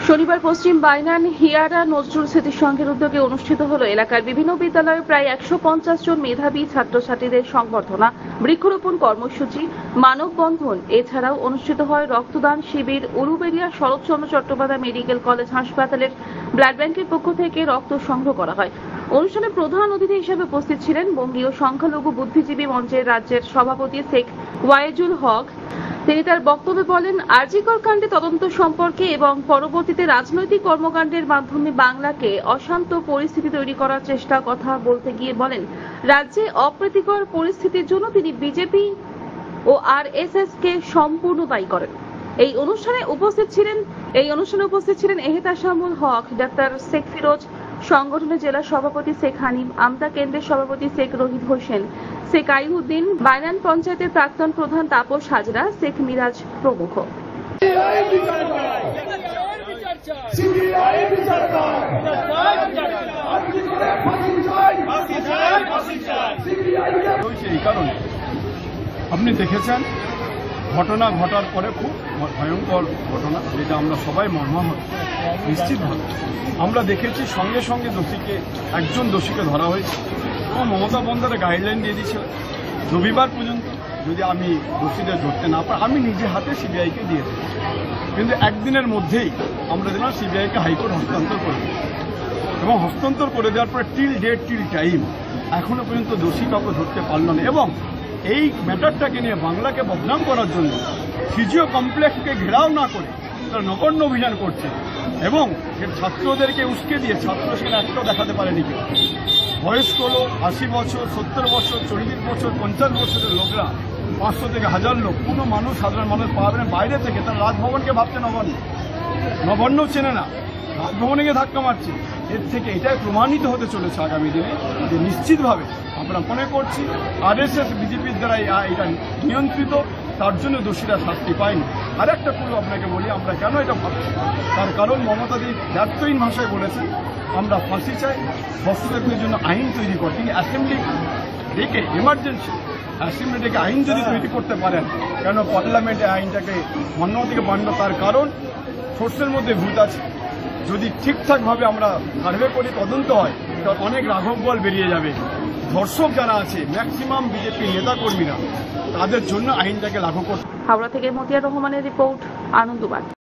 শনিবার পশ্চিম বাইনান হিয়ারা নজরুল স্মৃতি সংঘের উদ্যোগে অনুষ্ঠিত হলো এলাকার বিভিন্ন বিদ্যালয়ের প্রায় 150 জন মেধাবী ছাত্রছাত্রীদের সংবর্ধনা, বৃক্ষরোপণ কর্মসূচি, মানববন্ধন। এছাড়াও অনুষ্ঠিত হয় রক্তদান শিবির। উলুবেড়িয়া শরৎচন্দ্র চট্টোপাধ্যায় মেডিকেল কলেজ হাসপাতালের ব্লাড ব্যাংকের পক্ষ থেকে রক্ত সংগ্রহ করা হয়। অনুষ্ঠানে প্রধান অতিথি হিসেবে উপস্থিত ছিলেন বঙ্গীয় সংখ্যালঘু বুদ্ধিজীবী মঞ্চের রাজ্যের সভাপতি শেখ ওয়াইজুল হক। তিনি তার বক্তব্যে বলেন, আরজিকর কাণ্ডে তদন্ত সম্পর্কে এবং পরবর্তীতে রাজনৈতিক কর্মকাণ্ডের মাধ্যমে বাংলাকে অশান্ত পরিস্থিতি তৈরি করার চেষ্টা কথা বলতে গিয়ে বলেন, রাজ্যে অপ্রীতিকর পরিস্থিতির জন্য তিনি বিজেপি ও আরএসএস কে সম্পূর্ণ দায়ী করেন। এই অনুষ্ঠানে উপস্থিত ছিলেন এহতেশামুল হক, ডাক্তার শেখ ফিরোজ, সংগঠনের জেলা সভাপতি শেখ হানিফ, আমতা কেন্দ্রের সভাপতি শেখ রহিদ হোসেন, শেখ আইউদ্দিন, বাইনান পঞ্চায়েতের প্রাক্তন প্রধান তাপস হাজরা, শেখ মিরাজ প্রমুখ। আপনি দেখেছেন ঘটনা ঘটার পরে খুব ভয়ঙ্কর ঘটনা, যেটা আমরা সবাই মর্মাহত। নিশ্চিতভাবে আমরা দেখেছি সঙ্গে সঙ্গে একজন দোষীকে ধরা হয়েছে এবং মমতা বন্দ্যোপাধ্যায় গাইডলাইন দিয়ে দিয়েছিল রবিবার পর্যন্ত যদি আমি দোষীদের ধরতে না পারি আমি নিজে হাতে সিবিআইকে দিয়ে দেব। কিন্তু একদিনের মধ্যেই আমরা দেখলাম সিবিআইকে হাইকোর্ট হস্তান্তর করে দিই এবং হস্তান্তর করে দেওয়ার পরে টিল টাইম এখনো পর্যন্ত দোষী কাউকে ধরতে পারল না। এবং এই ম্যাটারটাকে নিয়ে বাংলাকে বদনাম করার জন্য সিজিও কমপ্লেক্সকে ঘেরাও না করে তারা নগণ্য অভিযান করছে এবং ছাত্রদেরকে উস্কে দিয়ে ছাত্র সেখানে একটাও দেখাতে পারেনি কেউ। বয়স্ক লোক 80 বছর, 70 বছর, 40 বছর, 50 বছরের লোকরা 500 থেকে 1000 লোক, কোনো মানুষ সাধারণ মানুষ পাবেন বাইরে থেকে। তারা রাজভবনকে ভাবছে নবান্নও চেনে না, রাজভবনে গিয়ে ধাক্কা মারছে। এর থেকে এটাই প্রমাণিত হতে চলেছে আগামী দিনে যে নিশ্চিতভাবে আমরা মনে করছি আরএসএস বিজেপির দ্বারা এটা নিয়ন্ত্রিত, তার জন্য দোষীরা শাস্তি পায়নি। আর একটা পুরো আপনাকে বলি আমরা কেন এটা ভাবছি, তার কারণ মমতাদি ব্যর্থহীন ভাষায় বলেছেন আমরা ফাঁসি চাই, হস্তক্ষেপের জন্য আইন তৈরি কর। তিনি অ্যাসেম্বলি ডেকে এমার্জেন্সি অ্যাসেম্বলি ডেকে আইন যদি তৈরি করতে পারেন, কেন পার্লামেন্টে আইনটাকে মান্য থেকে মান্য, তার কারণ সোর্সের মধ্যে ভূত আছে। যদি ঠিকঠাকভাবে আমরা সার্ভে করে তদন্ত হয় তার অনেক রাঘব বল বেরিয়ে যাবে। ধর্ষক যারা আছে ম্যাক্সিমাম বিজেপি নেতাকর্মীরা, তাদের জন্য আইনটাকে লাগু করতে। হাওড়া থেকে মতিয়ার রহমানের রিপোর্ট, আনন্দবাদ।